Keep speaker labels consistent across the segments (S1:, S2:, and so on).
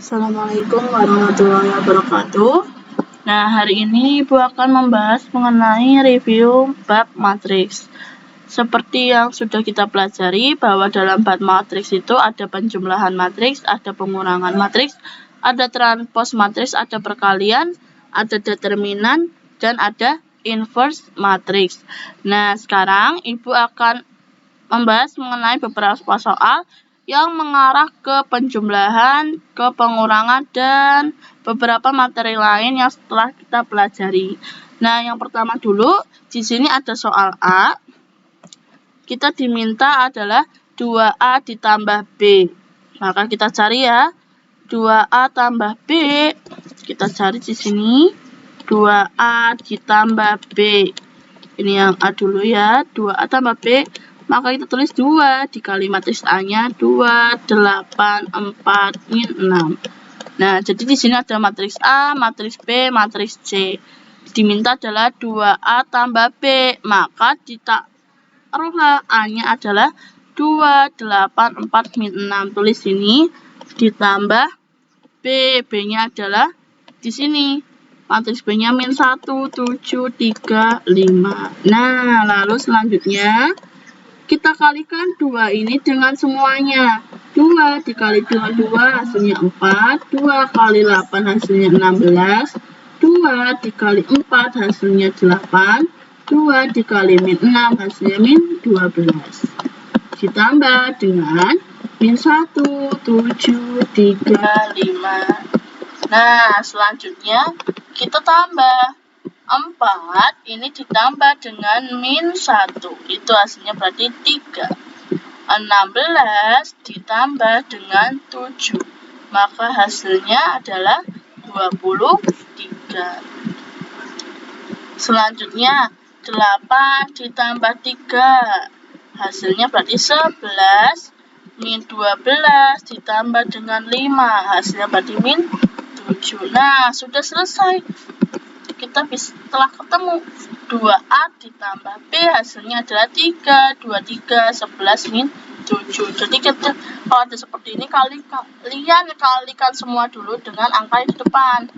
S1: Assalamualaikum warahmatullahi wabarakatuh. Nah, hari ini Ibu akan membahas mengenai review bab matriks. Seperti yang sudah kita pelajari bahwa dalam bab matriks itu ada penjumlahan matriks, ada pengurangan matriks, ada transpos matriks, ada perkalian, ada determinan, dan ada inverse matriks. Nah, sekarang Ibu akan membahas mengenai beberapa soal yang mengarah ke penjumlahan, ke pengurangan, dan beberapa materi lain yang setelah kita pelajari. Nah, yang pertama dulu, di sini ada soal A. Kita diminta adalah 2A ditambah B. Maka kita cari ya, 2A tambah B. Kita cari di sini, 2A ditambah B. Ini yang A dulu ya, 2A tambah B. Maka kita tulis 2 dikali matriks A-nya 2, 8, 4, min 6. Nah, jadi di sini ada matriks A, matriks B, matriks C. Diminta adalah 2A tambah B. Maka ditaruhlah A-nya adalah 2, 8, 4, min 6. Tulis sini ditambah B. B-nya adalah di sini. Matriks B-nya min 1, 7, 3, 5. Nah, lalu selanjutnya kita kalikan 2 ini dengan semuanya. 2 dikali 2 hasilnya 4. 2 kali 8 hasilnya 16. 2 dikali 4 hasilnya 8. 2 dikali min 6 hasilnya min 12. Ditambah dengan min 1, 7, 3, 5. Nah, selanjutnya kita tambah. 4 ini ditambah dengan min 1. Itu hasilnya berarti 3. 16 ditambah dengan 7. Maka hasilnya adalah 23. Selanjutnya 8 ditambah 3. Hasilnya berarti 11. Min 12 ditambah dengan 5. Hasilnya berarti min 7. Nah, sudah selesai. Kita telah ketemu 2A ditambah B hasilnya adalah 3, 23, 11, min 7. Jadi kita kalau ada seperti ini kalian kalikan semua dulu dengan angka yang di depan.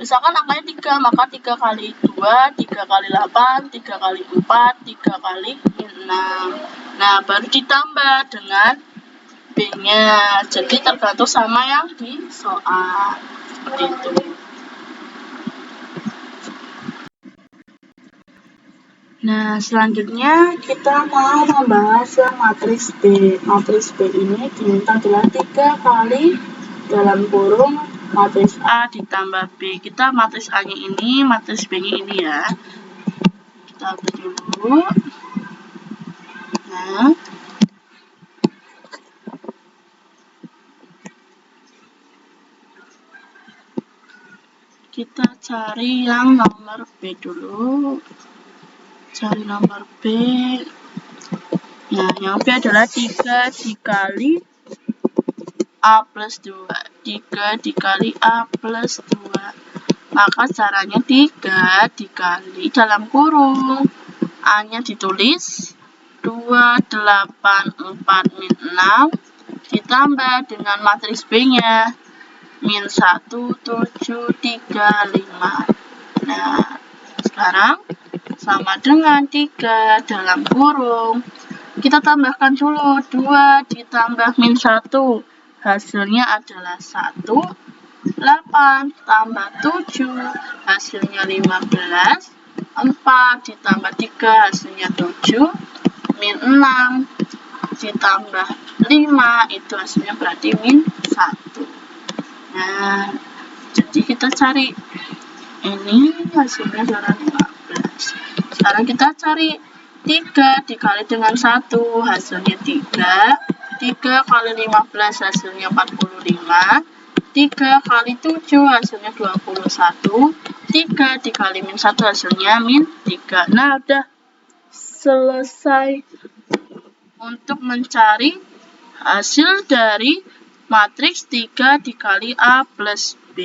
S1: Misalkan angkanya 3, maka 3 kali 2, 3 kali 8, 3 kali 4, 3 kali min 6. Nah, baru ditambah dengan B-nya. Jadi tergantung sama yang di soal. Seperti itu. Nah, selanjutnya kita mau membahas yang matriks B. Matriks B ini diminta adalah 3 kali dalam kurung matriks A ditambah B. Kita matriks A-nya ini, matriks B-nya ini ya. Kita ambil dulu. Nah, kita cari yang nomor B dulu. Cari nomor B. Nah, yang B adalah 3 dikali A plus 2. 3 dikali A plus 2. Maka caranya 3 dikali dalam kurung. A-nya ditulis 2, 8, 4, min 6. Ditambah dengan matriks B-nya. Min 1, 7, 3, 5. Nah, sekarang sama dengan 3 dalam kurung. Kita tambahkan dulu 2 ditambah min 1. Hasilnya adalah 1. 8 tambah 7. Hasilnya 15. 4 ditambah 3. Hasilnya 7. Min 6 ditambah 5. Itu hasilnya berarti min 1. Nah, jadi kita cari. Ini hasilnya adalah 15. Sekarang kita cari 3 dikali dengan 1 hasilnya 3. 3 kali 15 hasilnya 45. 3 kali 7 hasilnya 21. 3 dikali min 1 hasilnya min 3. Nah, udah selesai untuk mencari hasil dari matriks 3 dikali A plus B.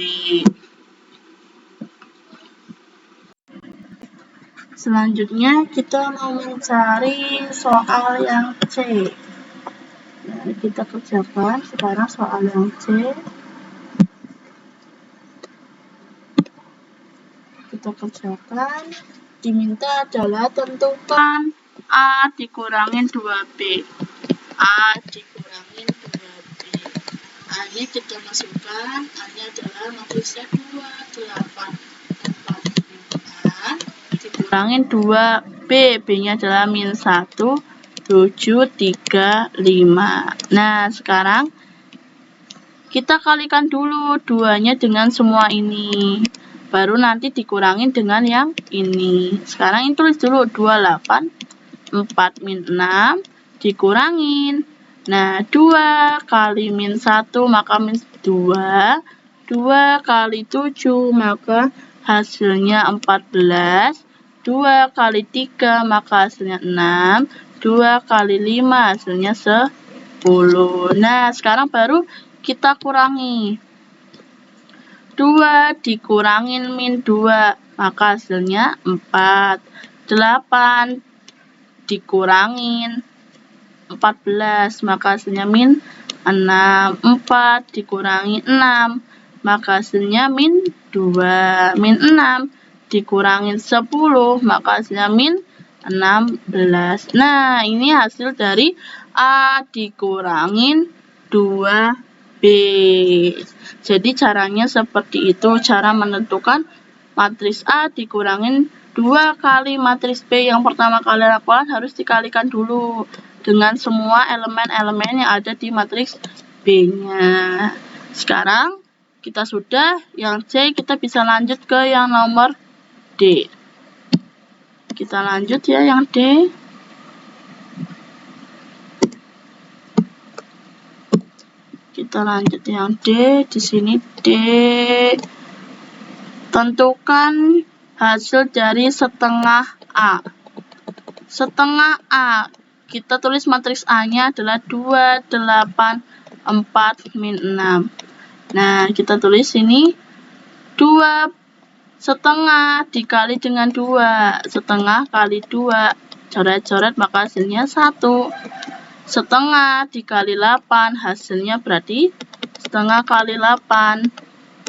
S1: Selanjutnya kita mau mencari soal yang C. Nah, kita kerjakan sekarang soal yang C. kita kerjakan. Diminta adalah tentukan A dikurangin 2B. A dikurangin 2B. A ini kita masukkan, A-nya adalah matriksnya 2, 8, 4, 9, dikurangin 2B. B-nya adalah min 1, 7, 3, 5. Nah, sekarang kita kalikan dulu 2-nya dengan semua ini. Baru nanti dikurangin dengan yang ini. Sekarang ini tulis dulu 28, 4 min 6 dikurangin. Nah, 2 kali min 1 maka min 2. 2 kali 7 maka hasilnya 14. 2 kali 3 maka hasilnya 6. 2 kali 5 hasilnya 10. Nah, sekarang baru kita kurangi. 2 dikurangin min 2, maka hasilnya 4. 8 dikurangin 14, maka hasilnya min 6. 4 dikurangi 6, maka hasilnya min 2. Min 6 dikurangin 10, maka hasilnya min 16. Nah, ini hasil dari A dikurangin 2B. Jadi caranya seperti itu, cara menentukan matriks A dikurangin 2 kali matriks B. Yang pertama kali lakukan harus dikalikan dulu dengan semua elemen-elemen yang ada di matriks B-nya. Sekarang kita sudah yang C, kita bisa lanjut ke yang nomor D. Kita lanjut ya yang D. Kita lanjut yang D. Di sini D. Tentukan hasil dari setengah A. Setengah A. Kita tulis matriks A-nya adalah 2, 8, 4, min 6. Nah, kita tulis ini 2 setengah dikali dengan 2. Setengah kali 2. Coret-coret maka hasilnya 1. Setengah dikali 8, hasilnya berarti setengah kali 8.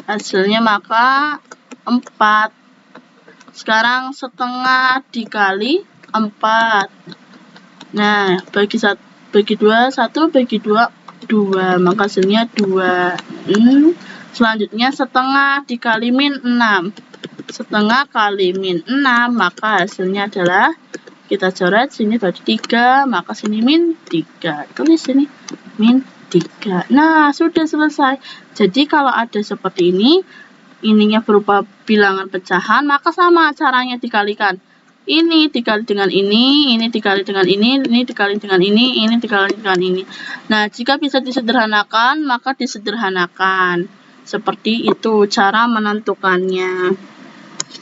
S1: Hasilnya maka 4. Sekarang setengah dikali 4. Nah, bagi 2, 1, bagi 2, 2. Maka hasilnya 2. Selanjutnya setengah dikali min 6. Setengah kali min 6, maka hasilnya adalah, kita coret sini berarti 3, maka sini min 3. Tulis sini min 3. Nah, sudah selesai. Jadi kalau ada seperti ini, ininya berupa bilangan pecahan, maka sama caranya dikalikan. Ini dikali dengan ini dikali dengan ini dikali dengan ini dikali dengan ini. Nah, jika bisa disederhanakan, maka disederhanakan. Seperti itu cara menentukannya.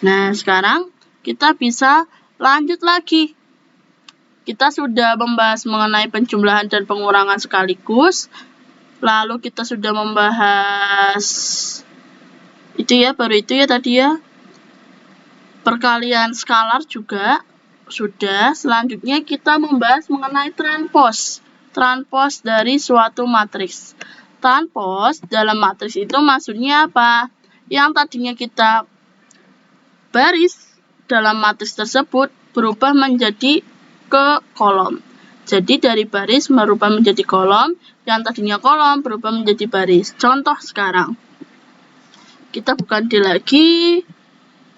S1: Nah, sekarang kita bisa lanjut lagi. Kita sudah membahas mengenai penjumlahan dan pengurangan sekaligus. Lalu kita sudah membahas itu ya, baru itu ya tadi ya. Perkalian skalar juga sudah. Selanjutnya kita membahas mengenai transpos. Transpos dari suatu matriks. Transpos dalam matriks itu maksudnya apa? Yang tadinya kita baris dalam matriks tersebut berubah menjadi ke kolom. Jadi dari baris berubah menjadi kolom, yang tadinya kolom berubah menjadi baris. Contoh sekarang. Kita bukan D lagi,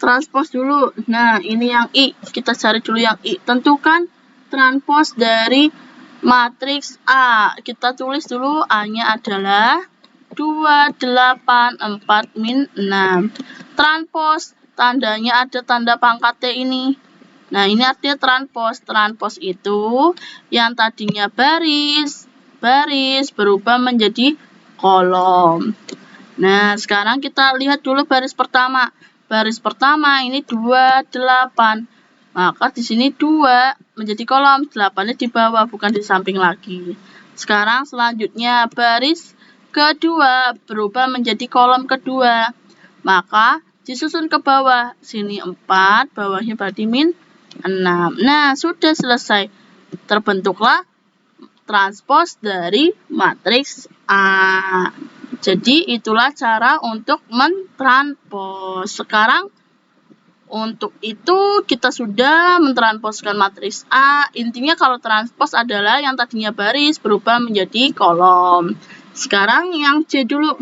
S1: transpos dulu. Nah, ini yang I. Kita cari dulu yang I. Tentukan transpos dari matriks A. Kita tulis dulu A-nya adalah 2, 8, 4, min 6. Transpos, tandanya ada tanda pangkat T ini. Nah, ini artinya transpos. Transpos itu yang tadinya baris berubah menjadi kolom. Nah, sekarang kita lihat dulu baris pertama. Baris pertama ini 2, 8. Maka di sini 2 menjadi kolom, 8-nya di bawah, bukan di samping lagi. Sekarang selanjutnya baris kedua berubah menjadi kolom kedua. Maka disusun ke bawah. Sini 4, bawahnya berarti min 6. Nah, sudah selesai. Terbentuklah transpos dari matriks A. Jadi itulah cara untuk mentranspos. Sekarang Untuk itu kita sudah mentransposkan matriks A. Intinya kalau transpos adalah yang tadinya baris berubah menjadi kolom. Sekarang yang C dulu.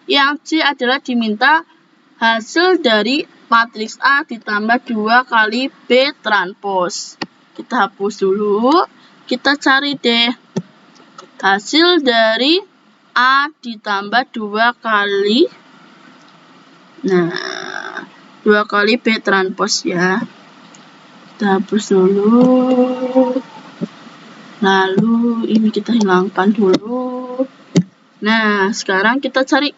S1: Yang C adalah diminta hasil dari matriks A ditambah 2 kali B transpos. Kita hapus dulu. Kita cari deh hasil dari A ditambah 2 kali. Nah, 2 kali B transpos ya. Kita hapus dulu. Lalu ini kita hilangkan dulu. Nah, sekarang kita cari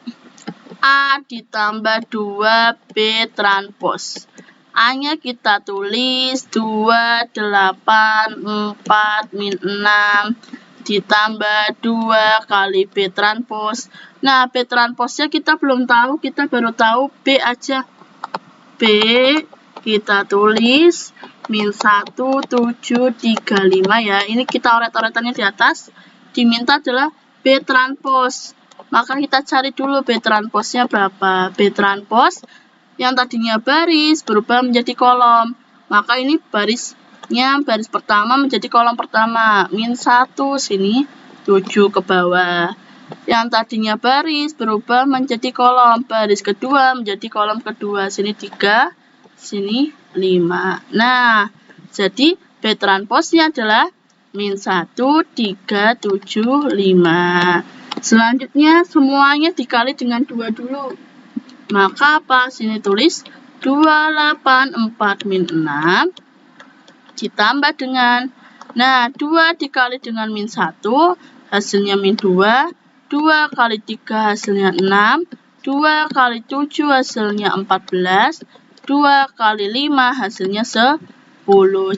S1: A ditambah 2 B transpos. A-nya kita tulis 2, 8, 4, min 6 ditambah 2 kali B transpos. Nah, B transposnya kita belum tahu, kita baru tahu B aja. B kita tulis min 1, 7, 3, 5 ya. Ini kita oret-oretannya di atas. Diminta adalah B transpos. Maka kita cari dulu B transposnya berapa. B transpos yang tadinya baris berubah menjadi kolom. Maka ini barisnya baris pertama menjadi kolom pertama. Min 1 sini 7 ke bawah. Yang tadinya baris berubah menjadi kolom. Baris kedua menjadi kolom kedua. Sini 3, sini 5. Nah, jadi B transposnya adalah min 1, 3, 7, 5. Selanjutnya semuanya dikali dengan 2 dulu. Maka apa? Sini tulis 284 min 6 ditambah dengan, nah 2 dikali dengan min 1 hasilnya min 2, 2 kali 3 hasilnya 6, 2 kali 7 hasilnya 14, 2 kali 5 hasilnya 10.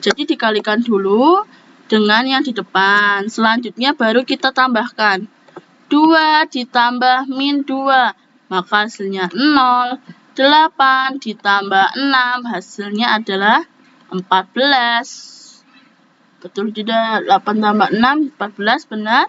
S1: Jadi dikalikan dulu dengan yang di depan. Selanjutnya baru kita tambahkan 2 ditambah min 2, maka hasilnya 0. 8 ditambah 6 hasilnya adalah 14. Betul tidak? 8 tambah 6 14 benar.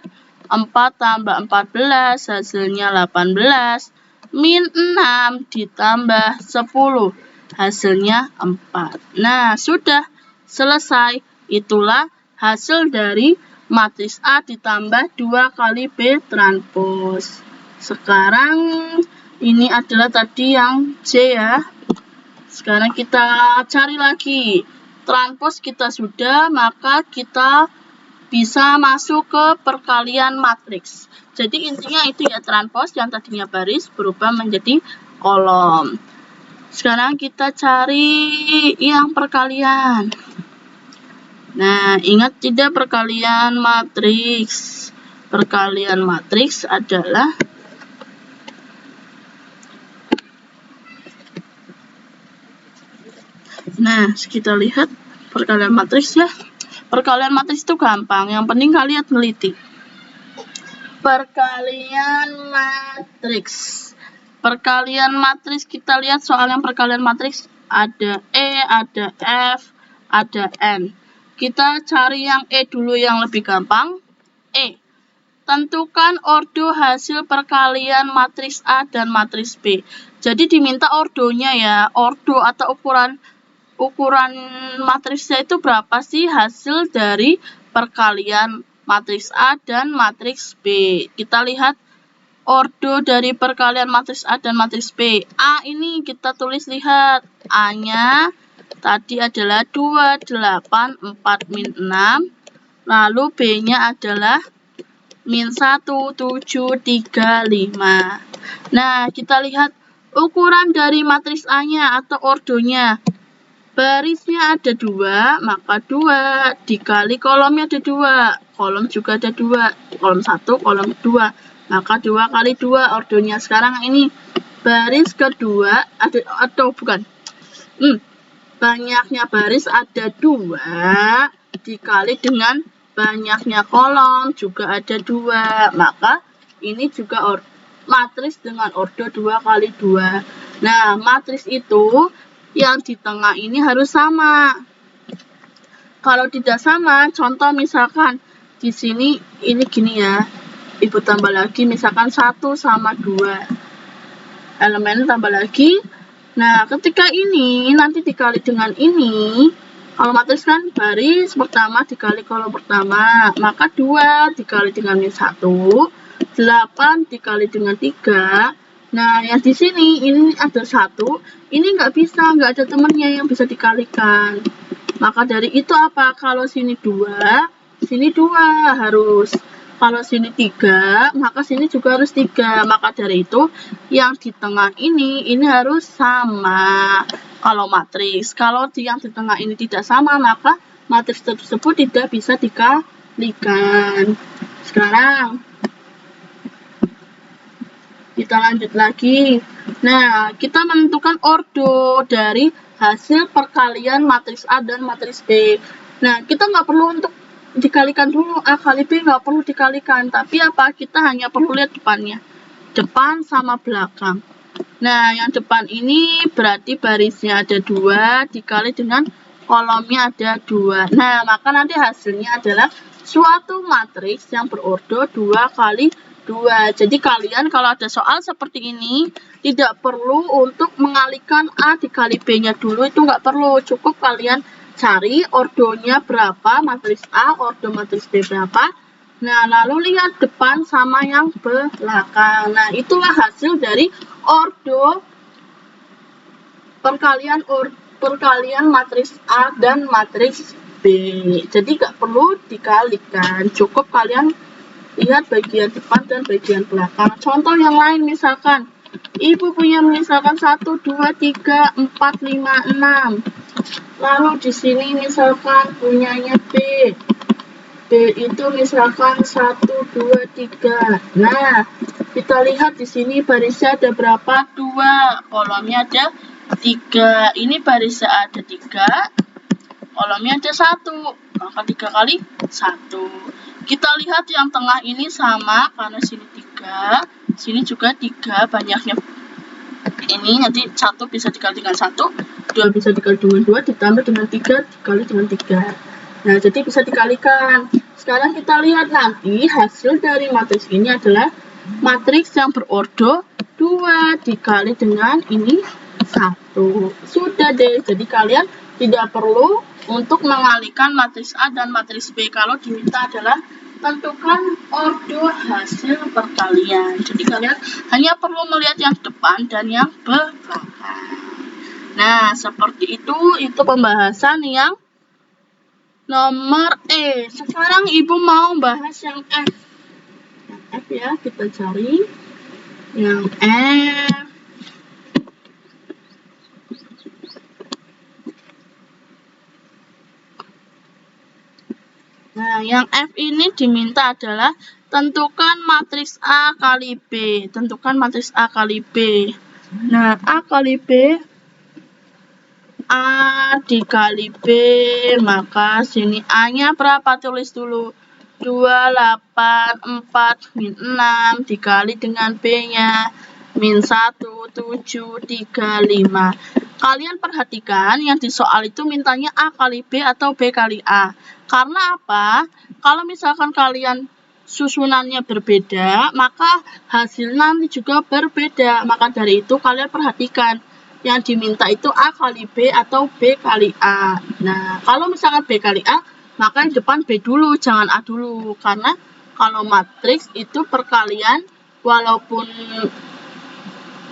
S1: 4 tambah 14 hasilnya 18. Min 6 ditambah 10 hasilnya 4. Nah, sudah selesai. Itulah hasil dari matriks A ditambah 2 kali B transpos. Sekarang ini adalah tadi yang C ya. Sekarang kita cari lagi. Transpos kita sudah, maka kita bisa masuk ke perkalian matriks. Jadi intinya itu ya, transpos yang tadinya baris berubah menjadi kolom. Sekarang kita cari yang perkalian. Nah, ingat tidak perkalian matriks? Perkalian matriks adalah nah, kita lihat perkalian matriks ya. Perkalian matriks itu gampang, yang penting kalian teliti. Perkalian matriks. Perkalian matriks kita lihat soal yang perkalian matriks ada E, ada F, ada N. Kita cari yang E dulu yang lebih gampang. E. Tentukan ordo hasil perkalian matriks A dan matriks B. Jadi diminta ordonya ya, ordo atau ukuran matriksnya itu berapa sih hasil dari perkalian matriks A dan matriks B. Kita lihat ordo dari perkalian matriks A dan matriks B. A ini kita tulis, lihat A-nya tadi adalah 2, 8, 4, min 6. Lalu B-nya adalah min 1, 7, 3, 5. Nah, kita lihat ukuran dari matriks A-nya atau ordonya. Barisnya ada 2, maka 2 dikali kolomnya ada 2. Kolom juga ada 2. Kolom 1, kolom 2. Maka 2 kali 2 ordonya. Sekarang ini baris kedua ada, atau bukan. Banyaknya baris ada 2 dikali dengan banyaknya kolom juga ada 2. Maka ini juga matriks dengan ordo 2 kali 2. Nah, matriks itu yang di tengah ini harus sama. Kalau tidak sama, contoh misalkan di sini ini gini ya. Ibu tambah lagi misalkan 1 sama 2. Elemen tambah lagi. Nah, ketika ini nanti dikali dengan ini, kalau matriks kan baris pertama dikali kolom pertama, maka 2 dikali dengan min 1, 8 dikali dengan 3. Nah, yang di sini ini ada 1, ini nggak bisa, nggak ada temennya yang bisa dikalikan. Maka dari itu apa? Kalau sini 2, sini 2 harus. Kalau sini 3, maka sini juga harus 3. Maka dari itu, yang di tengah ini harus sama. Kalau matriks, kalau yang di tengah ini tidak sama, maka matriks tersebut tidak bisa dikalikan. Sekarang, kita lanjut lagi. Nah, kita menentukan ordo dari hasil perkalian matriks A dan matriks B. Nah, kita nggak perlu untuk dikalikan dulu, A kali B nggak perlu dikalikan. Tapi apa? Kita hanya perlu lihat depannya. Depan sama belakang. Nah, yang depan ini berarti barisnya ada 2 dikali dengan kolomnya ada 2. Nah, maka nanti hasilnya adalah suatu matriks yang berordo 2 kali 2. Jadi kalian kalau ada soal seperti ini tidak perlu untuk mengalihkan A dikali B-nya dulu, itu nggak perlu. Cukup kalian cari ordonya berapa, matriks A, ordo matriks B berapa. Nah, lalu lihat depan sama yang belakang. Nah, itulah hasil dari ordo perkalian matriks A dan matriks B. Jadi nggak perlu dikalikan, cukup kalian lihat bagian depan dan bagian belakang. Contoh yang lain misalkan, Ibu punya misalkan 1, 2, 3, 4, 5, 6. Lalu di sini misalkan punyanya B. B itu misalkan 1, 2, 3. Nah, kita lihat di sini barisnya ada berapa? 2. Kolomnya ada 3. Ini barisnya ada 3. Kolomnya ada 1. Maka 3 kali 1. Kita lihat yang tengah ini sama karena sini 3, sini juga 3, banyaknya ini nanti 1 bisa dikali dengan 1, 2 bisa dikali dengan 2, ditambah dengan 3 dikali dengan 3. Nah, jadi bisa dikalikan. Sekarang kita lihat nanti hasil dari matriks ini adalah matriks yang berordo 2 dikali dengan ini 1. Sudah deh, jadi kalian tidak perlu untuk mengalihkan matriks A dan matriks B. Kalau diminta adalah tentukan ordo hasil perkalian. Jadi kalian hanya perlu melihat yang depan dan yang belakang. Nah, seperti itu pembahasan yang nomor E. Sekarang Ibu mau bahas yang F. Yang F ya, kita cari. Yang F. Nah, yang F ini diminta adalah tentukan matriks A kali B. Tentukan matriks A kali B. Nah, A kali B, A dikali B, maka sini A-nya berapa? Tulis dulu. 2, 8, 4, min 6 dikali dengan B-nya. Min 1, 7, 3, 5. Kalian perhatikan yang di soal itu mintanya A kali B atau B kali A. Karena apa? Kalau misalkan kalian susunannya berbeda, maka hasilnya nanti juga berbeda. Maka dari itu kalian perhatikan yang diminta itu A kali B atau B kali A. Nah, kalau misalkan B kali A, maka yang depan B dulu, jangan A dulu. Karena kalau matriks itu perkalian, walaupun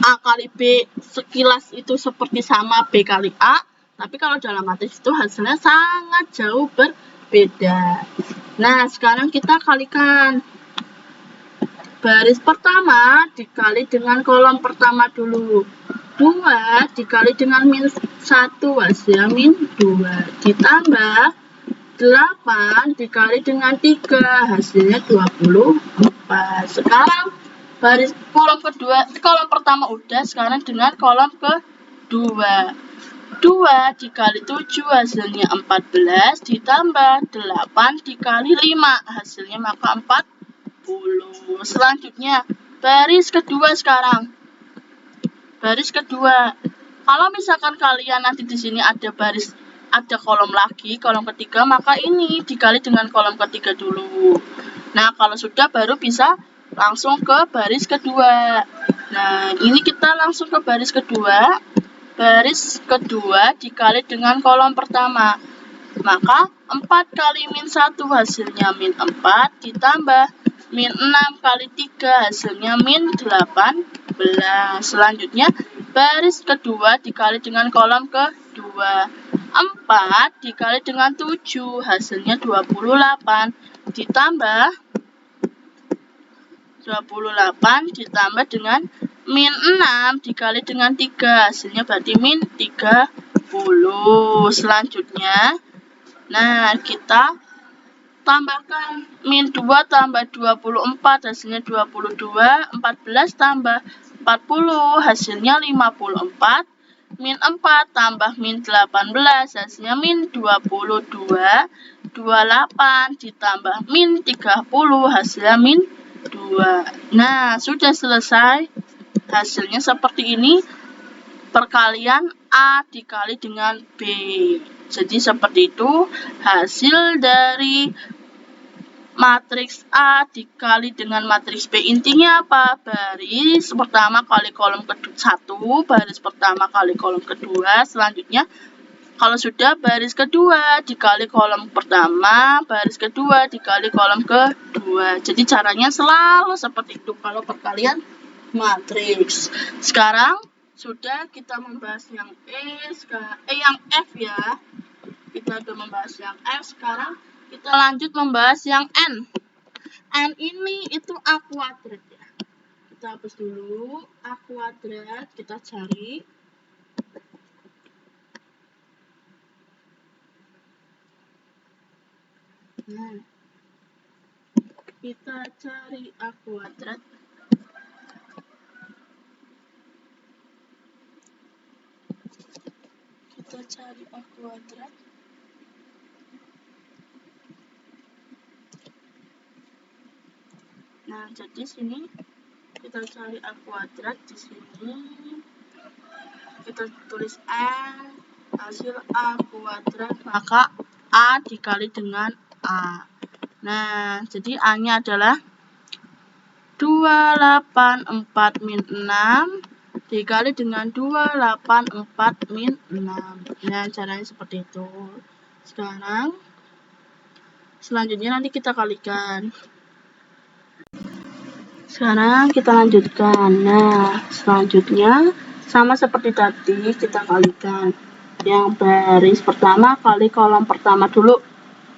S1: A kali B sekilas itu seperti sama B kali A, tapi kalau dalam matriks itu hasilnya sangat jauh berbeda. Nah, sekarang kita kalikan. Baris pertama dikali dengan kolom pertama dulu. 2 dikali dengan min 1, hasilnya min 2. Ditambah 8 dikali dengan 3, hasilnya 24. Sekarang baris kolom pertama udah, sekarang dengan kolom kedua. 2 dikali 7 hasilnya 14, ditambah 8 dikali 5 hasilnya maka 40. Selanjutnya baris kedua sekarang. Baris kedua. Kalau misalkan kalian nanti di sini ada kolom lagi, kolom ketiga, maka ini dikali dengan kolom ketiga dulu. Nah, kalau sudah baru bisa langsung ke baris kedua. Nah, ini kita langsung ke baris kedua. baris kedua dikali dengan kolom pertama. Maka 4 kali min 1 hasilnya min 4 ditambah min 6 kali 3 hasilnya min 18. Selanjutnya baris kedua dikali dengan kolom kedua. 4 dikali dengan 7 hasilnya 28 ditambah 28 ditambah dengan min 6 dikali dengan 3 hasilnya berarti min 30. Selanjutnya kita tambahkan min 2 tambah 24 hasilnya 22, 14 tambah 40 hasilnya 54, min 4 tambah min 18 hasilnya min 22, 28 ditambah min 30 hasilnya min 2. Nah, sudah selesai. Hasilnya seperti ini. Perkalian A dikali dengan B. Jadi seperti itu hasil dari matriks A dikali dengan matriks B. Intinya apa? Baris pertama kali kolom kedua 1, baris pertama kali kolom kedua. Selanjutnya kalau sudah baris kedua dikali kolom pertama, baris kedua dikali kolom kedua. Jadi caranya selalu seperti itu kalau perkalian matriks. Sekarang sudah kita membahas yang yang F ya. Kita sudah membahas yang F. Sekarang kita lanjut membahas yang N. N ini itu A kuadrat ya. Kita hapus dulu A kuadrat, kita cari. Nah, kita cari A kuadrat. Kita cari A kuadrat. Nah, jadi sini kita cari A kuadrat, di sini kita tulis N hasil A kuadrat, maka A dikali dengan A. Nah, jadi A-nya adalah 284 min 6 dikali dengan 284 min 6. Nah, caranya seperti itu. Selanjutnya nanti kita kalikan. Sekarang kita lanjutkan. Nah, selanjutnya sama seperti tadi kita kalikan. Yang baris pertama kali kolom pertama dulu.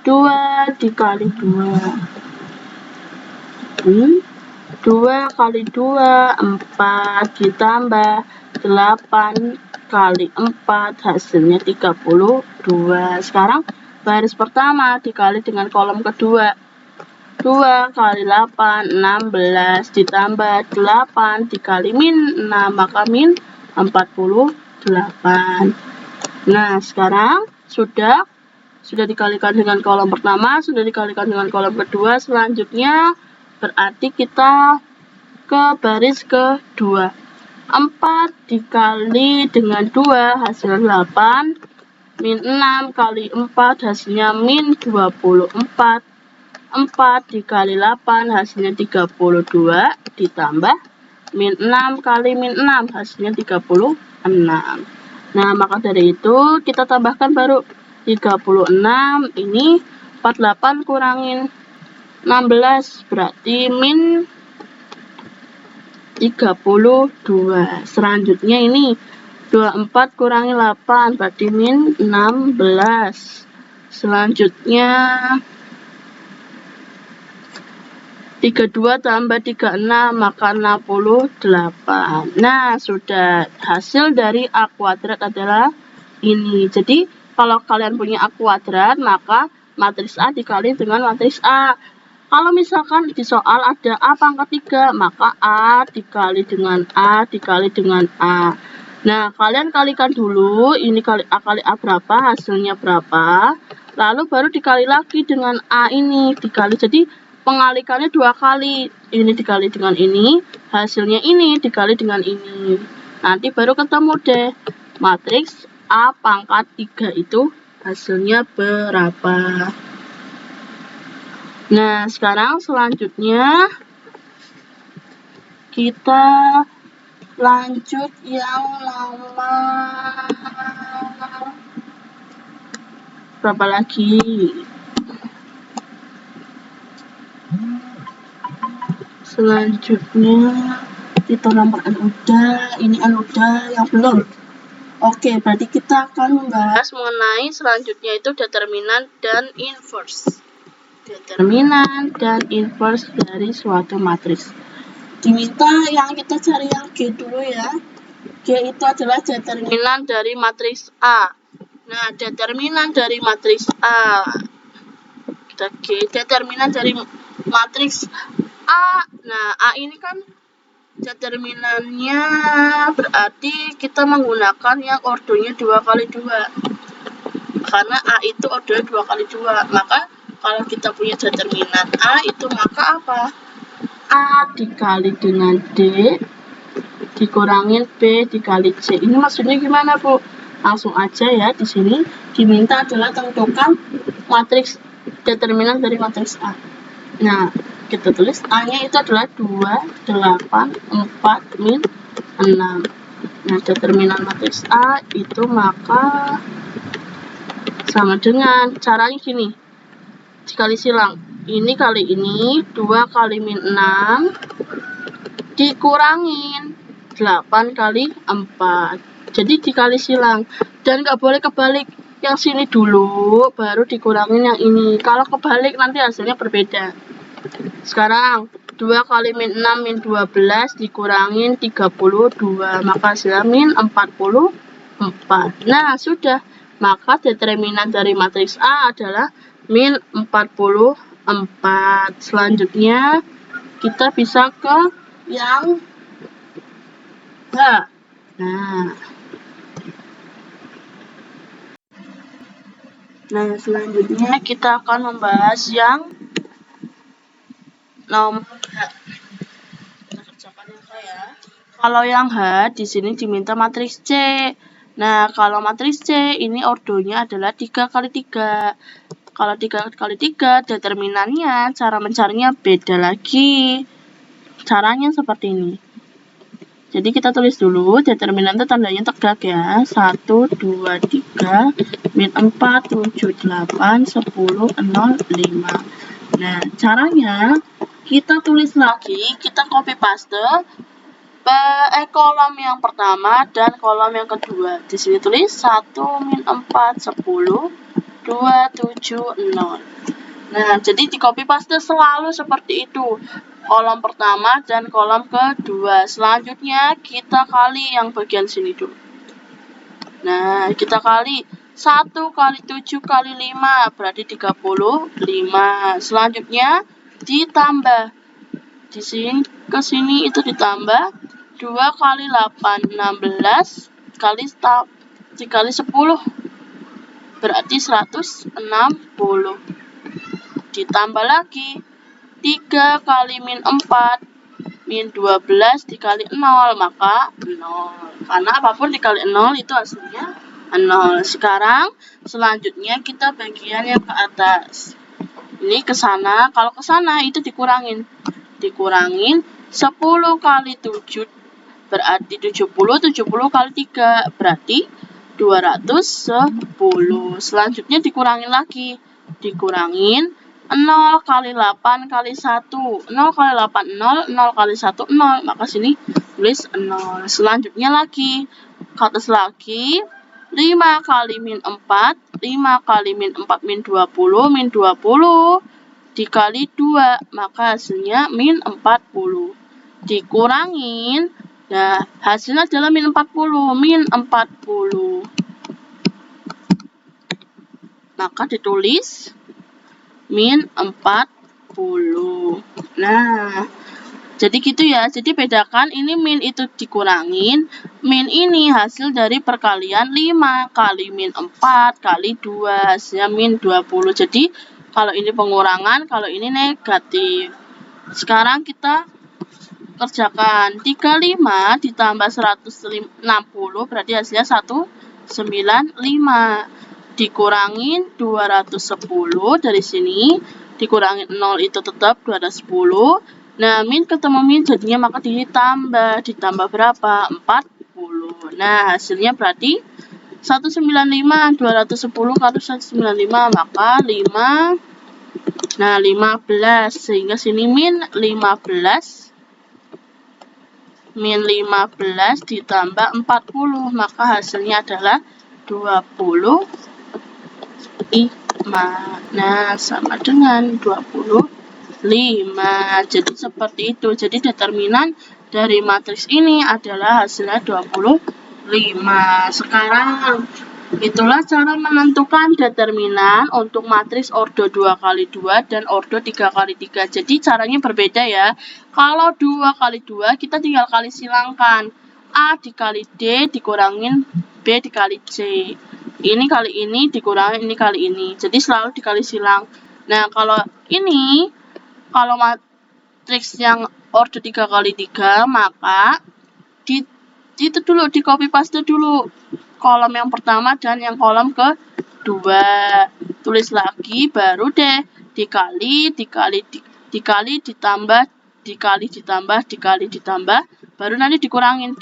S1: 2 dikali 2. 2 kali 2, 4 ditambah 8 kali 4 hasilnya 32. Sekarang baris pertama dikali dengan kolom kedua. 2 kali 8, 16 ditambah 8 dikali min 6, maka min 48. Nah, sekarang sudah dikalikan dengan kolom pertama, sudah dikalikan dengan kolom kedua. Selanjutnya berarti kita ke baris kedua. 4 dikali dengan 2 hasilnya 8, min 6 kali 4 hasilnya min 24, 4 dikali 8 hasilnya 32 ditambah min 6 kali min 6 hasilnya 36. Nah, maka dari itu kita tambahkan baru 36. Ini 48 kurangin 16 berarti min 32. Selanjutnya ini 24 kurangi 8 berarti min 16. Selanjutnya 32 tambah 36 maka 68. Nah, sudah hasil dari A kuadrat adalah ini. Jadi kalau kalian punya A kuadrat, maka matriks A dikali dengan matriks A. Kalau misalkan di soal ada A pangkat 3, maka A dikali dengan A dikali dengan A. Nah, kalian kalikan dulu, ini kali A berapa, hasilnya berapa. Lalu baru dikali lagi dengan A ini, dikali. Jadi pengalikannya 2 kali. Ini dikali dengan ini, hasilnya ini dikali dengan ini. Nanti baru ketemu deh matriks A pangkat 3 itu hasilnya berapa. Nah, sekarang selanjutnya kita Lanjut yang nomor berapa lagi? Selanjutnya kita nomor udah, ini udah, yang belum. Oke, berarti kita akan membahas mengenai selanjutnya itu determinan dan inverse. Determinan dan inverse dari suatu matriks. Diminta yang kita cari yang G dulu ya. G itu adalah determinan dari matriks A. Nah, determinan dari matriks A. Kita G, determinan dari matriks A. Nah, A ini kan determinannya berarti kita menggunakan yang ordonya 2x2. Karena A itu ordonya 2x2. Maka kalau kita punya determinan A itu maka apa? A dikali dengan D dikurangin B dikali C. Ini maksudnya gimana, Bu? Langsung aja ya, di sini diminta adalah tentukan matriks determinan dari matriks A. Nah, kita tulis A-nya itu adalah 2, 8, 4, min 6. Nah, determinan matriks A itu maka sama dengan caranya gini. Dikali silang. Ini kali ini 2 kali min 6 dikurangin 8 kali 4. Jadi dikali silang. Dan nggak boleh kebalik. Yang sini dulu, baru dikurangin yang ini. Kalau kebalik nanti hasilnya berbeda. Sekarang 2 kali min 6 min 12 dikurangin 32. Maka hasilnya min 44. Nah, sudah. Maka determinan dari matriks A adalah min 44. Selanjutnya kita bisa ke yang H. Nah, selanjutnya kita akan membahas yang nomor H. Kita kerjakan yang H ya. Kalau yang H di sini diminta matriks C. Nah, kalau matriks C ini ordonya adalah 3x3. Kalau 3x3 determinannya cara mencarinya beda lagi. Caranya seperti ini. Jadi kita tulis dulu determinan itu tandanya tegak ya. 1, 2, 3, min 4, 7, 8, 10, 0, 5. Nah, caranya kita tulis lagi, kita copy paste kolom yang pertama dan kolom yang kedua. Di sini tulis 1, min 4, 10, 2, 7, 0. Nah, jadi di copy paste selalu seperti itu. Kolom pertama dan kolom kedua. Selanjutnya kita kali yang bagian sini dulu. Nah, kita kali 1 kali 7 kali 5 berarti 35. Selanjutnya ditambah. Di sini ke sini itu ditambah 2 kali 8 16 dikali 10 berarti 160. Ditambah lagi 3 kali min 4 min 12 dikali 0 maka 0. Karena apapun dikali 0 itu hasilnya 0. Sekarang selanjutnya kita bagian yang ke atas. Ini ke sana, kalau ke sana itu dikurangin 10 kali 7 berarti 70 kali 3 berarti 210. Selanjutnya dikurangin lagi. Dikurangin 0 kali 8 kali 1. 0 kali 8 0, 0 kali 1 0. Maka sini tulis 0. Selanjutnya lagi ke atas lagi 5 kali min 4, 5 kali min 4 min 20, min 20 dikali 2, maka hasilnya min 40. Dikurangin, nah hasilnya adalah min 40, min 40. Maka ditulis min 40. Nah, jadi gitu ya. Jadi bedakan ini min itu dikurangin. Min ini hasil dari perkalian 5 kali min 4 kali 2. Hasilnya min 20. Jadi kalau ini pengurangan, kalau ini negatif. Sekarang kita kerjakan 35 ditambah 160 berarti hasilnya 195. Dikurangin 210 dari sini. Dikurangin 0 itu tetap 210. Nah, min ketemu min jadinya maka ditambah berapa? 40. Nah, hasilnya berarti 195, 210 kali 195 maka 5. Nah, 15 sehingga sini min 15. Min 15 ditambah 40 maka hasilnya adalah 25. Nah, sama dengan 25. Jadi seperti itu. Jadi determinan dari matriks ini adalah hasilnya 25. Sekarang itulah cara menentukan determinan untuk matriks ordo 2x2 dan ordo 3x3. Jadi caranya berbeda ya. Kalau 2x2 kita tinggal kali silangkan. A dikali D dikurangin B dikali C. Ini kali ini dikurangin ini kali ini. Jadi selalu dikali silang. Nah, kalau matriks yang ordo 3x3 maka itu dulu di copy paste dulu kolom yang pertama dan yang kolom kedua. Tulis lagi baru deh dikali ditambah baru nanti dikurangin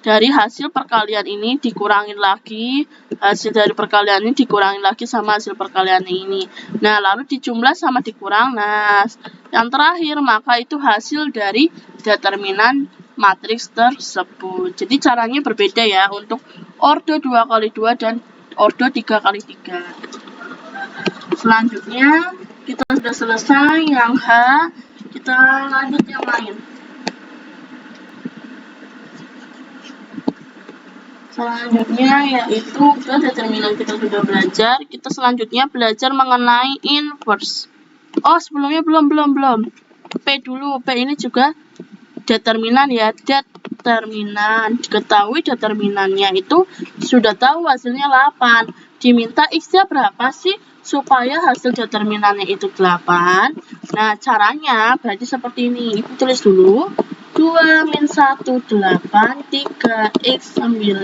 S1: dari hasil perkalian ini dikurangin lagi hasil dari perkalian ini dikurangin lagi sama hasil perkalian ini. Nah, lalu dijumlah sama dikurang. Nah, yang terakhir maka itu hasil dari determinan matriks tersebut. Jadi caranya berbeda ya untuk ordo 2x2 dan ordo 3x3. Selanjutnya kita sudah selesai yang H, kita lanjut yang lain. Selanjutnya yaitu determinan kita sudah belajar. Kita selanjutnya belajar mengenai inverse. Oh, sebelumnya belum. P dulu. P ini juga determinan ya, determinan. Diketahui determinannya itu sudah tahu hasilnya 8. Diminta X-nya berapa sih supaya hasil determinannya itu 8? Nah, caranya berarti seperti ini. Ibu tulis dulu. 2 min 1 8, 3 X 9,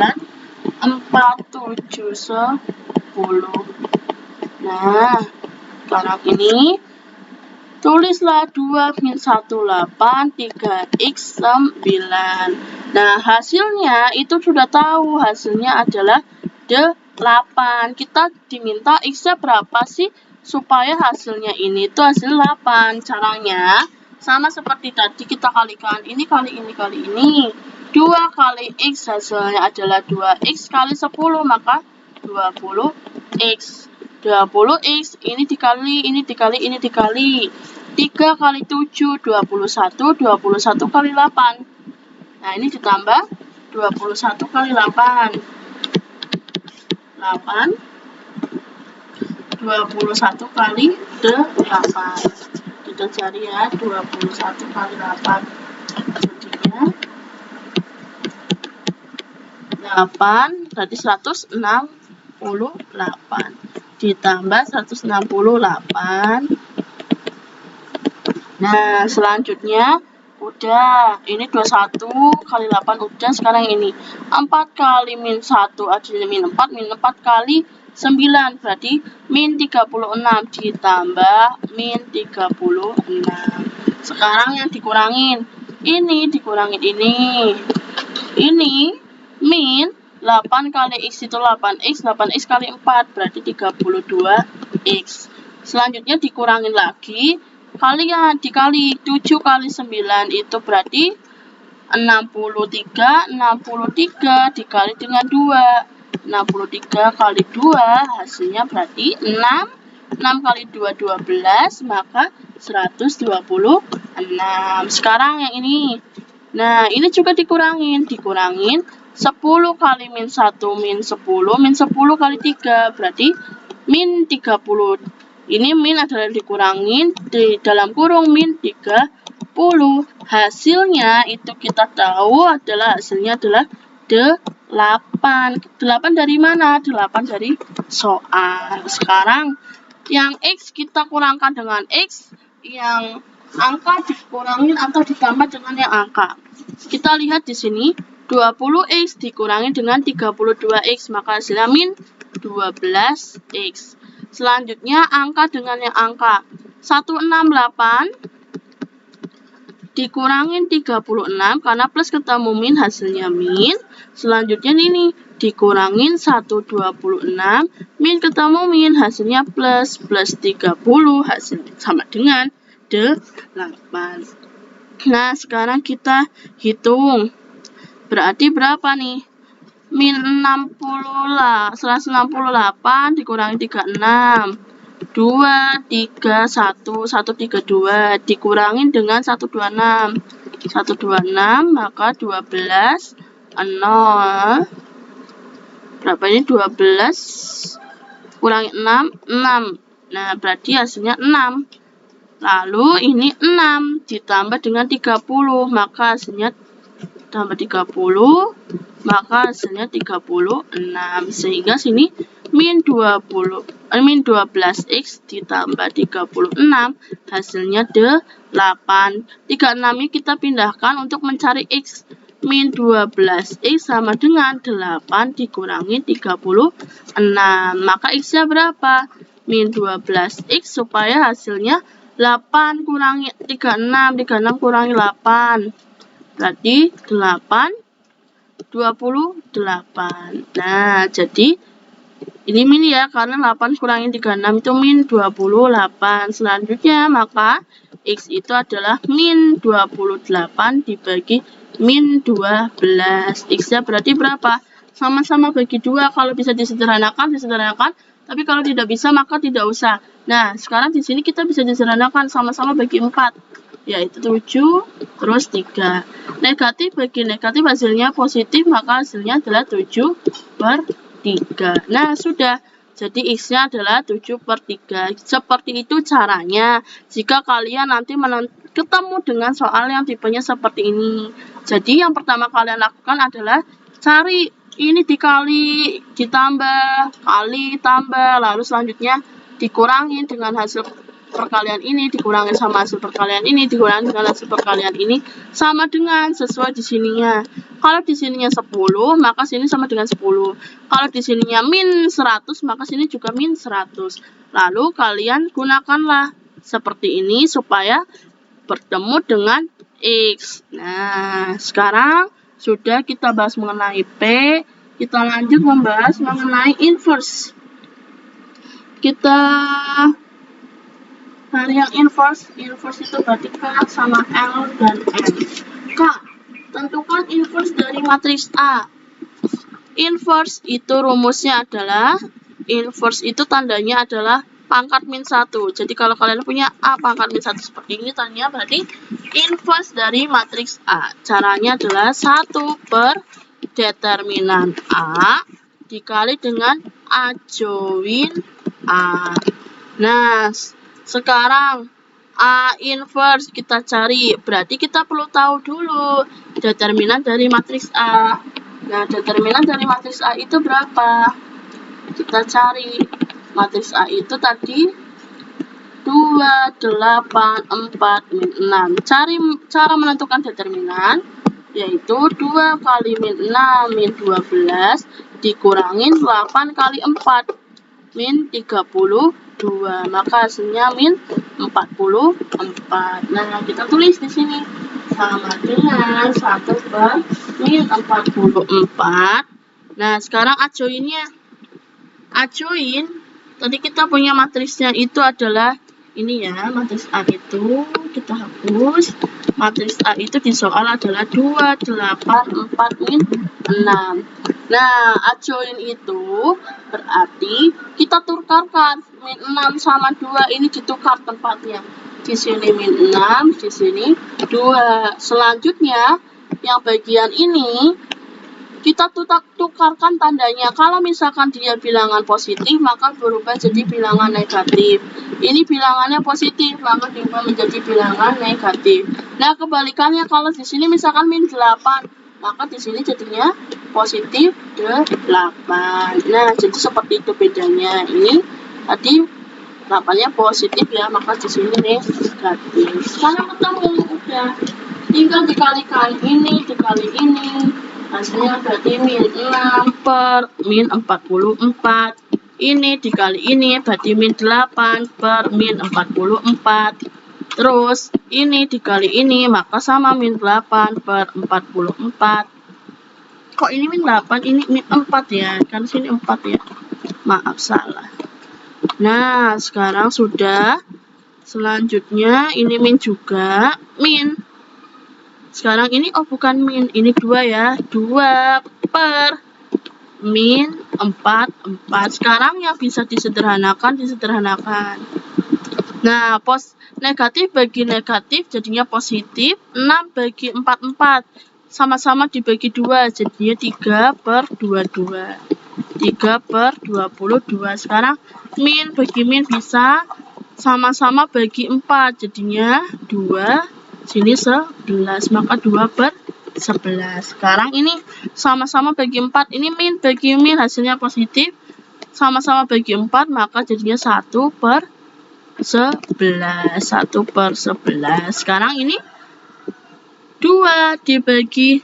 S1: 4 7 10. Nah, sekarang ini tulislah 2 min 1 8, 3 X 9. Nah, hasilnya itu sudah tahu. Hasilnya adalah 8. Kita diminta X-nya berapa sih supaya hasilnya ini itu hasil 8. Caranya sama seperti tadi kita kalikan. Ini kali ini kali ini. 2 kali X hasilnya adalah 2X kali 10 maka 20X. 20X ini dikali 3 kali 7 21 kali 8. Nah, ini ditambah 21 kali 8 21 kali 8. Kita cari ya 21 kali 8 jadinya 8 berarti 168 ditambah 168. Nah, selanjutnya udah, ini 21 kali 8 udah. Sekarang ini 4 kali min 1 hasilnya min 4 kali 9 berarti min 36 ditambah min 36. Sekarang yang dikurangin ini dikurangin ini min 8 kali X itu 8X kali 4 berarti 32X. Selanjutnya dikurangin lagi kalian dikali 7 kali 9 itu berarti 63 dikali dengan 2. 63 kali 2 hasilnya berarti 6 kali 2 12 maka 126. Sekarang yang ini. Nah, ini juga dikurangin 10 kali min 1 min 10 kali 3 berarti min 30. Ini min adalah dikurangin di dalam kurung min 30. Hasilnya itu kita tahu adalah hasilnya adalah 8. 8 dari mana? 8 dari soal. Sekarang yang X kita kurangkan dengan X, yang angka dikurangin atau ditambah dengan yang angka. Kita lihat di sini 20X dikurangi dengan 32X maka hasilnya min 12X. Selanjutnya angka dengan yang angka 168 dikurangin 36 karena plus ketemu min hasilnya min. Selanjutnya ini dikurangin 126 min ketemu min hasilnya plus 30 hasilnya sama dengan 8. Nah, sekarang kita hitung. Berarti berapa nih? Min 168 dikurangi 36. 2, 3, 1, 132 dikurangin dengan 126. 126 maka 12 0. Berapa ini 12 kurangi 6 6. Nah, berarti hasilnya 6. Lalu ini 6 ditambah dengan 30 maka hasilnya tambah 30 maka hasilnya 36. Sehingga sini min 12x ditambah 36 hasilnya 8. 36 ini kita pindahkan untuk mencari x. Min 12x sama dengan 8 dikurangi 36. Maka x-nya berapa? Min 12x supaya hasilnya 8 kurangi 36. 36 kurangi 8. Berarti 8 28. Nah, jadi ini min ya, karena 8 kurangi 36 itu min 28. Selanjutnya, maka x itu adalah min 28 dibagi min 12. X-nya berarti berapa? Sama-sama bagi 2. Kalau bisa disederhanakan, disederhanakan. Tapi kalau tidak bisa, maka tidak usah. Nah, sekarang di sini kita bisa disederhanakan sama-sama bagi 4. Yaitu 7, terus 3. Negatif bagi negatif hasilnya positif, maka hasilnya adalah 7/3. Nah, sudah. Jadi x-nya adalah 7/3. Seperti itu caranya. Jika kalian nanti ketemu dengan soal yang tipenya seperti ini. Jadi yang pertama kalian lakukan adalah cari ini dikali, ditambah, kali, tambah. Lalu selanjutnya dikurangi dengan hasil perkalian ini, dikurangi sama hasil perkalian ini, dikurangi dengan hasil perkalian ini, sama dengan sesuai di sininya. Kalau di sininya 10, maka sini sama dengan 10. Kalau di sininya min 100, maka sini juga min 100. Lalu kalian gunakanlah seperti ini supaya bertemu dengan x. Nah, sekarang sudah kita bahas mengenai P, kita lanjut membahas mengenai inverse. Kita cari yang inverse itu berarti K sama L dan M. K, tentukan inverse dari matriks A. Inverse itu rumusnya adalah, inverse itu tandanya adalah pangkat min 1. Jadi kalau kalian punya A pangkat min 1 seperti ini, tandanya berarti inverse dari matriks A. Caranya adalah 1 per determinan A dikali dengan A join A. Nah, sekarang A inverse kita cari, berarti kita perlu tahu dulu determinan dari matriks A. Nah, determinan dari matriks A itu berapa? Kita cari. Matriks A itu tadi 2, 8, 4, min 6. Cara menentukan determinan yaitu 2 kali min 6, min 12, dikurangin 8 kali 4, min 32. Maka hasilnya min 44. Nah, kita tulis di sini sama dengan 1 per min 44. Nah, sekarang A join-nya. A join, tadi kita punya matriksnya itu adalah ini ya, matriks A itu kita hapus. Matriks A itu di soal adalah 2, 8, 4, min 6. Nah, A join itu berarti kita tukarkan min 6 sama 2 ini ditukar tempatnya. Di sini min 6, di sini 2. Selanjutnya, yang bagian ini kita tukarkan tandanya. Kalau misalkan dia bilangan positif, maka berubah jadi bilangan negatif. Ini bilangannya positif, maka diubah menjadi bilangan negatif. Nah, kebalikannya kalau di sini misalkan min 8, maka di sini jadinya positif 8. Nah, jadi seperti itu bedanya. Ini tadi 8-nya positif ya, maka di sini negatif. Sekarang ketemu udah. Tinggal dikalikan ini dikali ini. Hasilnya berarti min 6 per min 44. Ini dikali ini berarti min 8 per min 44. Terus ini dikali ini maka sama min 8 per 44. Kok ini min 8, ini min 4 ya, kan sini 4 ya, maaf salah. Nah sekarang sudah. Selanjutnya ini min juga, min. Sekarang ini bukan min, ini 2 ya, 2 per min 4. Sekarang yang bisa disederhanakan. Nah, negatif bagi negatif jadinya positif, 6 bagi 4. Sama-sama dibagi 2, jadinya 3 per 22. 3 per 22. Sekarang min bagi min bisa sama-sama bagi 4, jadinya 2, sini 11, maka 2 per 11. Sekarang ini sama-sama bagi 4, ini min bagi min hasilnya positif, sama-sama bagi 4 maka jadinya 1 per 11. 1 per 11. Sekarang ini 2 dibagi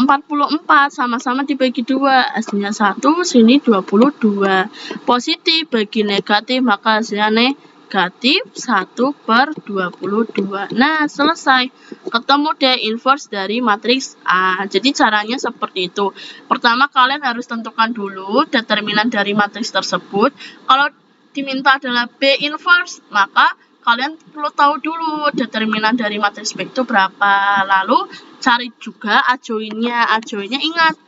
S1: 44 sama-sama dibagi 2, hasilnya 1, sini 22. Positif bagi negatif maka hasilnya negatif 1 per 22. Nah, selesai. Ketemu deh inverse dari matriks A. Jadi caranya seperti itu. Pertama kalian harus tentukan dulu determinan dari matriks tersebut. Kalau diminta adalah B inverse, maka kalian perlu tahu dulu determinan dari matriks B itu berapa. Lalu cari juga adjoinnya. Adjoinnya ingat,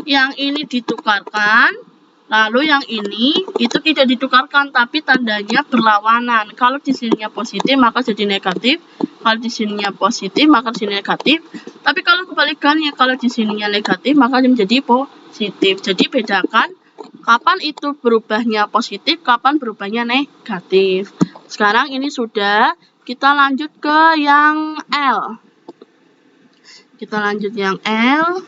S1: yang ini ditukarkan, lalu yang ini itu tidak ditukarkan tapi tandanya berlawanan. Kalau di sininya positif maka jadi negatif, kalau di sininya positif maka di sini negatif. Tapi kalau kebalikannya, kalau di sininya negatif maka menjadi positif. Jadi bedakan kapan itu berubahnya positif, kapan berubahnya negatif. Sekarang ini sudah, kita lanjut ke yang L. Kita lanjut yang L.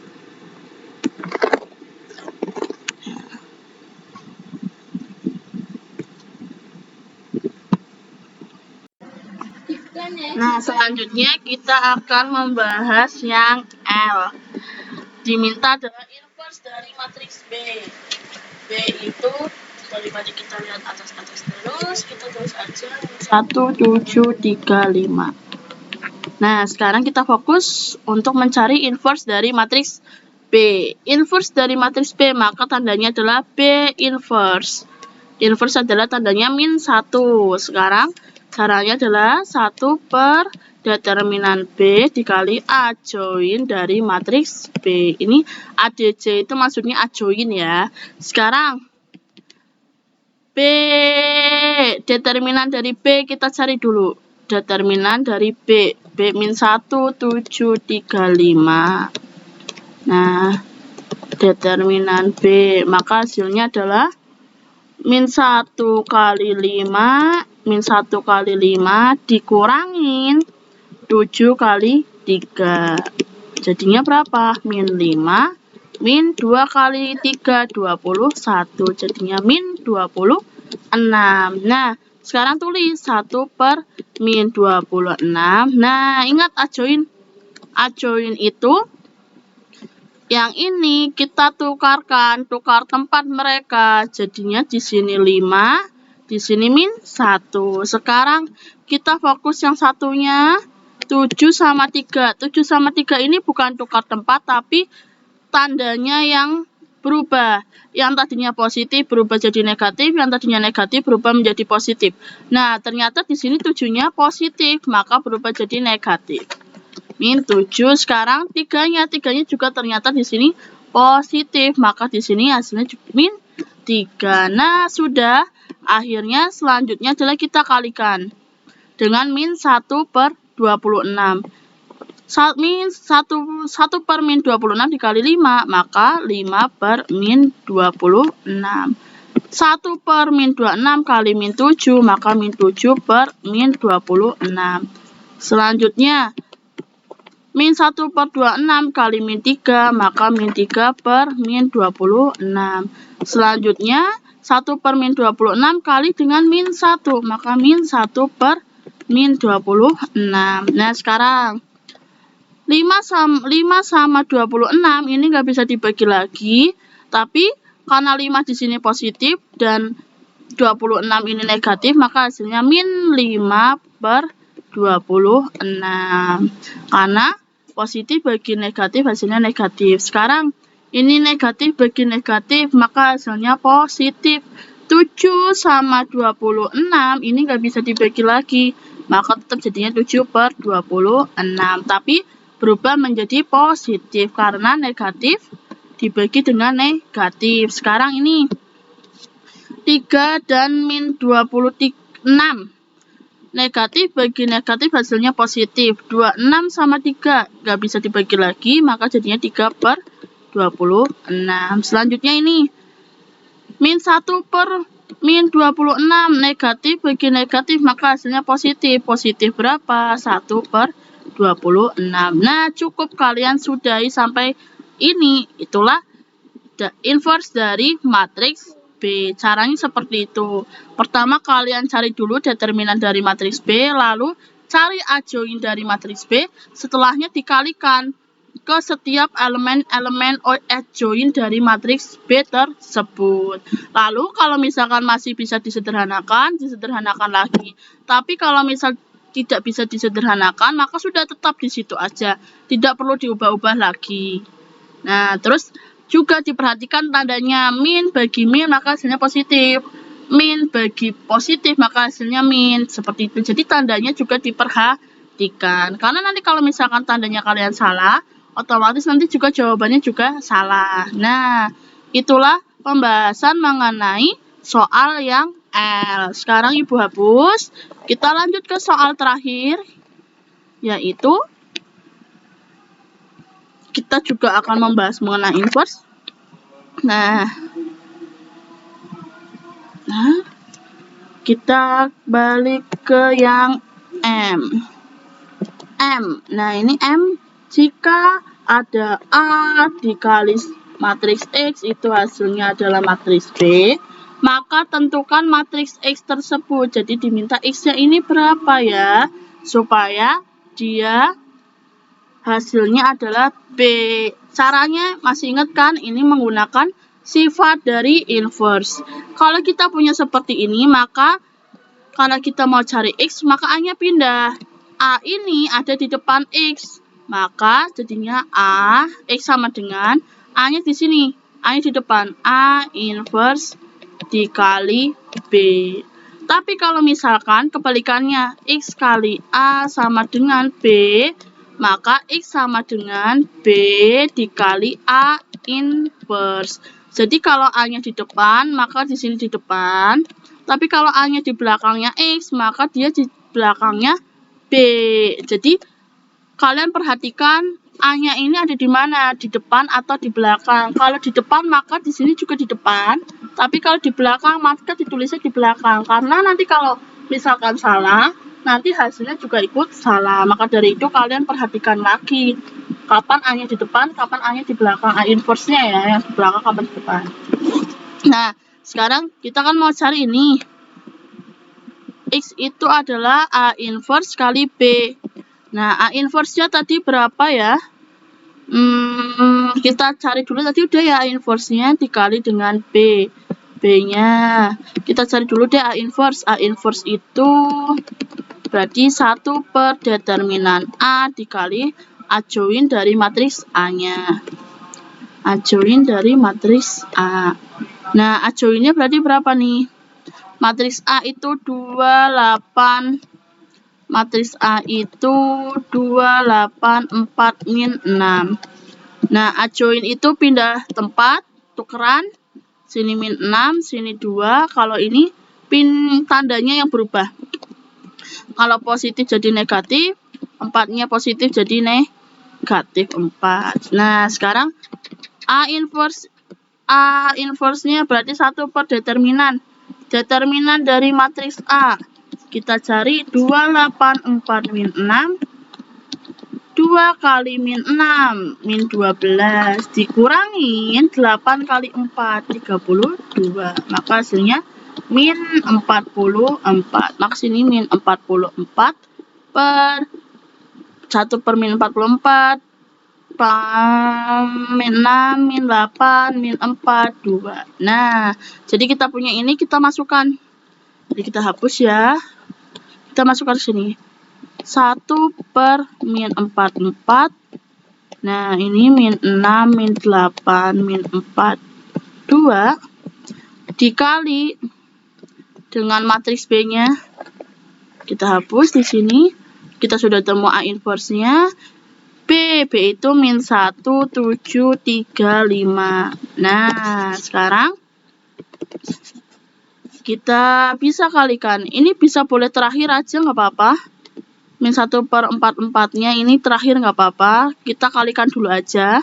S1: Nah, selanjutnya kita akan membahas yang L. Diminta adalah inverse dari matriks B. B itu daripada kita lihat atas-atas terus, kita tulis aja 1, 7, 3, 5. Nah, sekarang kita fokus untuk mencari inverse dari matriks B. Inverse dari matriks B, maka tandanya adalah B inverse. Inverse adalah tandanya min 1. Sekarang caranya adalah 1 per determinan B dikali adjoin dari matriks B. Ini ADJ itu maksudnya adjoin ya. Sekarang B, determinan dari B kita cari dulu. Determinan dari B. B min 1, 7, 3, 5. Nah, determinan B. Maka hasilnya adalah min 1 kali 5. Min 1 kali 5 dikurangin 7 kali 3. Jadinya berapa? Min 5. Min 2 kali 3, 21. Jadinya min 26. Nah, sekarang tulis 1 per min 26. Nah, ingat adjoin. Adjoin itu yang ini kita tukarkan, tukar tempat mereka. Jadinya di sini 5, di sini min 1. Sekarang kita fokus yang satunya 7 sama 3. 7 sama 3 ini bukan tukar tempat, tapi tandanya yang berubah. Yang tadinya positif berubah jadi negatif, yang tadinya negatif berubah menjadi positif. Nah, ternyata di sini 7-nya positif, maka berubah jadi negatif. Min 7. Sekarang 3-nya juga ternyata di sini positif, maka di sini hasilnya min 3. Nah, sudah. Akhirnya selanjutnya adalah kita kalikan dengan min 1 per 26. 1 per min 26 dikali 5, maka 5 per min 26. 1 per min 26 kali min 7, maka min 7 per min 26. Selanjutnya, min 1 per 26 kali min 3, maka min 3 per min 26. Selanjutnya, 1 per min 26 kali dengan min 1, maka min 1 per min 26. Nah, sekarang 5 sama 26 ini nggak bisa dibagi lagi, tapi karena 5 di sini positif dan 26 ini negatif, maka hasilnya min 5 per 26. Karena positif bagi negatif hasilnya negatif. Sekarang ini negatif bagi negatif, maka hasilnya positif. 7 sama 26 ini nggak bisa dibagi lagi, maka tetap jadinya 7/26. Tapi berubah menjadi positif karena negatif dibagi dengan negatif. Sekarang ini 3 dan min 26. Negatif bagi negatif hasilnya positif. 26 sama 3 nggak bisa dibagi lagi, maka jadinya 3/26. Selanjutnya ini min 1/-26. Negatif bagi negatif, maka hasilnya positif. Positif berapa? 1/26. Nah, cukup kalian sudahi sampai ini. Itulah inverse dari matriks B. Caranya seperti itu. Pertama kalian cari dulu determinan dari matriks B, lalu cari adjoint dari matriks B, setelahnya dikalikan ke setiap elemen-elemen adjoint dari matriks B tersebut. Lalu kalau misalkan masih bisa disederhanakan lagi. Tapi kalau misal tidak bisa disederhanakan, maka sudah tetap di situ aja. Tidak perlu diubah-ubah lagi. Nah, terus juga diperhatikan tandanya min bagi min, maka hasilnya positif. Min bagi positif, maka hasilnya min. Seperti itu. Jadi tandanya juga diperhatikan. Karena nanti kalau misalkan tandanya kalian salah, otomatis nanti juga jawabannya juga salah. Nah, itulah pembahasan mengenai soal yang L. Sekarang Ibu hapus. Kita lanjut ke soal terakhir, yaitu kita juga akan membahas mengenai inverse. Nah, kita balik ke yang M. Nah, ini M jika ada A dikali matriks X, itu hasilnya adalah matriks B, maka tentukan matriks X tersebut. Jadi diminta X-nya ini berapa ya, supaya dia hasilnya adalah B. Caranya masih ingat kan? Ini menggunakan sifat dari inverse. Kalau kita punya seperti ini, maka karena kita mau cari X, maka A-nya pindah. A ini ada di depan X, maka jadinya A, X sama dengan A-nya di sini. A-nya di depan. A inverse dikali B. Tapi kalau misalkan kebalikannya, X kali A sama dengan B, maka X sama dengan B dikali A inverse. Jadi kalau A-nya di depan, maka di sini di depan. Tapi kalau A-nya di belakangnya X, maka dia di belakangnya B. Jadi kalian perhatikan A-nya ini ada di mana? Di depan atau di belakang? Kalau di depan, maka di sini juga di depan. Tapi kalau di belakang, maka ditulisnya di belakang. Karena nanti kalau misalkan salah, nanti hasilnya juga ikut salah. Maka dari itu kalian perhatikan lagi kapan A-nya di depan, kapan A-nya di belakang. A inverse-nya ya, yang di belakang kapan di depan. Nah, sekarang kita kan mau cari ini. X itu adalah A inverse kali B. Nah, A inverse-nya tadi berapa ya? Kita cari dulu, tadi udah ya A inverse-nya dikali dengan B. B-nya. Kita cari dulu deh A inverse. A inverse itu berarti 1 per determinan A dikali adjoint dari matriks A-nya. Adjoint dari matriks A. Nah, adjointnya berarti berapa nih? Matriks A itu 28. Matriks A itu 28, 4, min 6. Nah, adjoint itu pindah tempat, tukeran. Sini min 6, sini 2. Kalau ini tandanya yang berubah. Kalau positif jadi negatif, 4-nya positif jadi negatif 4. Nah, sekarang A inverse-nya berarti 1 per determinan. Determinan dari matriks A. Kita cari 284 min 6. 2 kali min 6, min 12. Dikurangin 8 kali 4, 32. Maka hasilnya min 44. Maka sini min 44 per 1 per min 44. Min 6, min 8, min 4, 2. Nah, jadi kita punya ini, kita masukkan. Jadi kita hapus ya. Kita masukkan ke sini. 1/-4. Nah, ini min 6, min 8, min 4, 2 dikali dengan matriks B-nya. Kita hapus di sini. Kita sudah temu A inverse-nya. B itu min 1, 7, 3, 5. Nah, sekarang kita bisa kalikan. Ini bisa boleh terakhir aja nggak apa-apa. Min 1/4-4-nya ini terakhir nggak apa-apa. Kita kalikan dulu aja.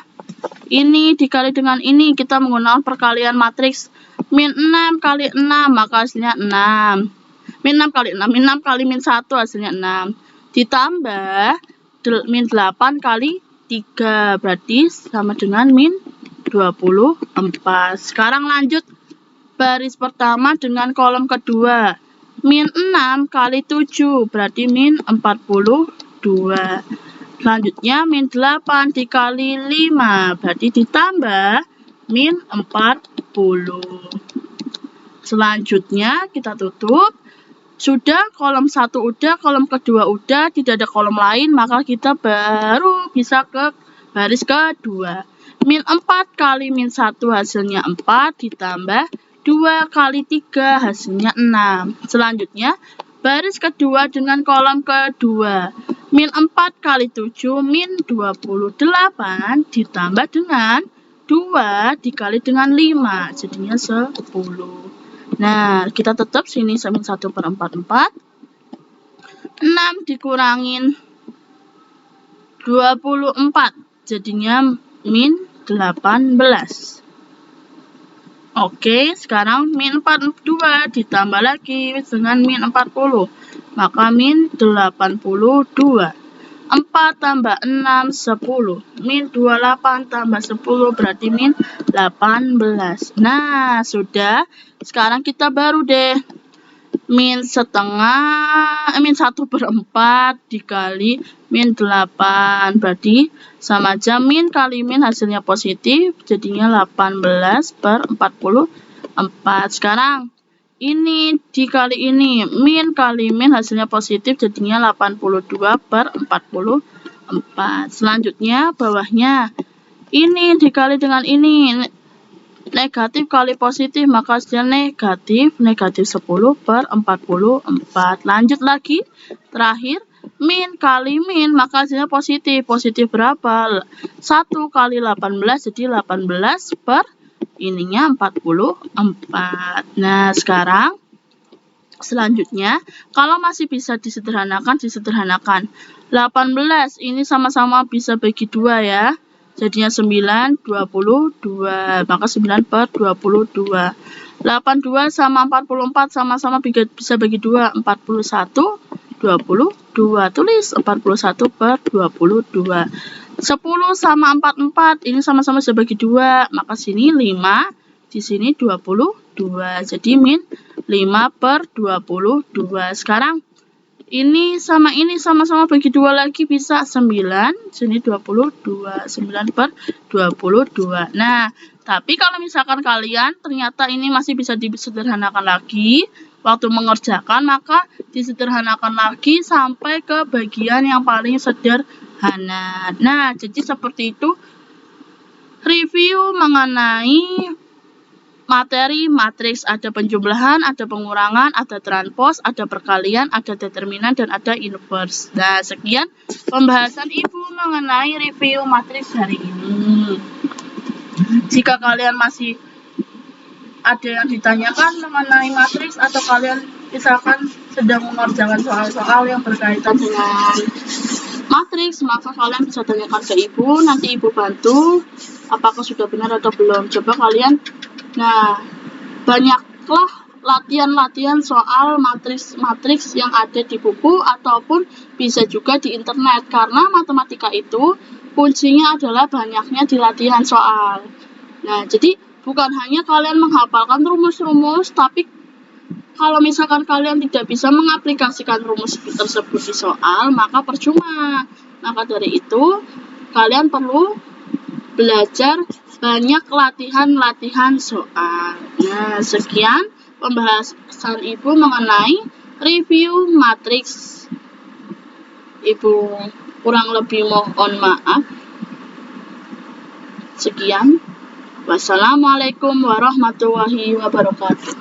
S1: Ini dikali dengan ini, kita menggunakan perkalian matriks. Min 6 kali 6, maka hasilnya 6. Min 6 kali 6, min 6 kali min 1 hasilnya 6. Ditambah min 8 kali 3, berarti sama dengan min 24. Sekarang lanjut baris pertama dengan kolom kedua. Min 6 kali 7, berarti min 42. Selanjutnya min 8 dikali 5, berarti ditambah min 40. Selanjutnya kita tutup. Sudah kolom 1 udah, kolom kedua udah, tidak ada kolom lain, maka kita baru bisa ke baris kedua. Min 4 kali min 1 hasilnya 4, ditambah 2 kali 3 hasilnya 6. Selanjutnya, baris kedua dengan kolom kedua. Min 4 kali 7, min 28, ditambah dengan 2 dikali dengan 5, jadinya 10. Nah, kita tetap sini min 1/4. 6 dikurangin 24, jadinya min 18. Oke, sekarang min 42 ditambah lagi dengan min 40, maka min 82. 4 tambah 6, 10. Min 28 tambah 10, berarti min 18. Nah, sudah. Sekarang kita baru deh. Min 1/4 dikali min 8, berarti sama aja min kali min hasilnya positif, jadinya 18/44. Sekarang ini dikali ini, min kali min hasilnya positif, jadinya 82/44. Selanjutnya bawahnya ini dikali dengan ini, negatif kali positif, maka hasilnya negatif 10/44. Lanjut lagi, terakhir min kali min, maka hasilnya positif. Positif berapa? 1 kali 18, jadi 18 per ininya 44. Nah, sekarang selanjutnya, kalau masih bisa disederhanakan, disederhanakan. 18 ini sama-sama bisa bagi 2 ya. Jadinya 9, 22. Maka 9/22. 82 sama 44 sama-sama bisa bagi 2. 41, 22. Tulis 41/22. 10 sama 44 ini sama-sama bisa bagi 2. Maka sini 5, di sini 22. Jadi min 5/22. Sekarang ini sama-sama bagi 2 lagi, bisa 9, sini 22, 9/22. Nah, tapi kalau misalkan kalian ternyata ini masih bisa disederhanakan lagi, waktu mengerjakan, maka disederhanakan lagi sampai ke bagian yang paling sederhana. Nah, jadi seperti itu review mengenai materi matriks. Ada penjumlahan, ada pengurangan, ada transpose, ada perkalian, ada determinan, dan ada inverse. Nah, sekian pembahasan Ibu mengenai review matriks hari ini. Jika kalian masih ada yang ditanyakan mengenai matriks, atau kalian misalkan sedang mengerjakan soal-soal yang berkaitan dengan matriks, maka kalian bisa tanyakan ke Ibu, nanti Ibu bantu apakah sudah benar atau belum. Coba kalian, nah, banyaklah latihan-latihan soal matriks yang ada di buku ataupun bisa juga di internet, karena matematika itu kuncinya adalah banyaknya di latihan soal. Nah, jadi bukan hanya kalian menghafalkan rumus-rumus, tapi kalau misalkan kalian tidak bisa mengaplikasikan rumus tersebut di soal, maka percuma. Maka dari itu, kalian perlu belajar banyak latihan-latihan soal. Nah, sekian pembahasan Ibu mengenai review matriks Ibu kurang lebih mohon maaf. Sekian. Wassalamualaikum warahmatullahi wabarakatuh.